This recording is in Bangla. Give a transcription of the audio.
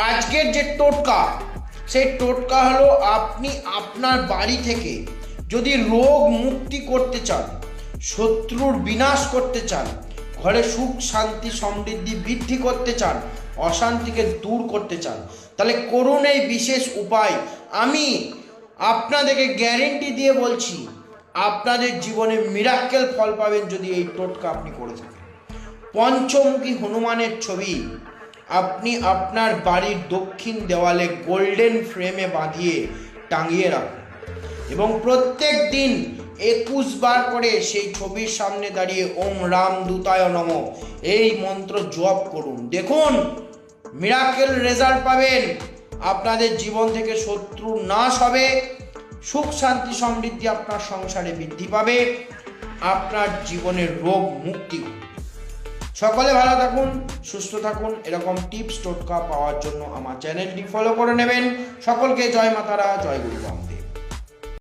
আজকের যে টোটকা, সেই টোটকা হলো আপনি আপনার বাড়ি থেকে যদি রোগ মুক্তি করতে চান, শত্রুর বিনাশ করতে চান, ঘরে সুখ শান্তি সমৃদ্ধি বৃদ্ধি করতে চান, অশান্তিকে দূর করতে চান, তাহলে করুন এই বিশেষ উপায়। আমি আপনাদেরকে গ্যারেন্টি দিয়ে বলছি, আপনাদের জীবনে মিরাক্কেল ফল পাবেন যদি এই টোটকা আপনি করে থাকেন। পঞ্চমুখী হনুমানের ছবি আপনি আপনার বাড়ির দক্ষিণ দেওয়ালে গোল্ডেন ফ্রেমে বাঁধিয়ে টাঙিয়ে রাখুন এবং প্রত্যেক দিন 21 বার করে সেই ছবির সামনে দাঁড়িয়ে ওম রাম দূতায় নমঃ এই মন্ত্র জপ করুন। দেখুন মিরাকেল রেজাল্ট পাবেন। আপনাদের জীবন থেকে শত্রু নাশ হবে, সুখ শান্তি সমৃদ্ধি আপনার সংসারে বৃদ্ধি পাবে, আপনার জীবনের রোগ মুক্তি। সকলে ভালো থাকুন, সুস্থ থাকুন। এরকম টিপস টোটকা পাওয়ার জন্য আমার চ্যানেলটি ফলো করে নেবেন। সকলকে জয় মাতারা, জয় গুরুবাম।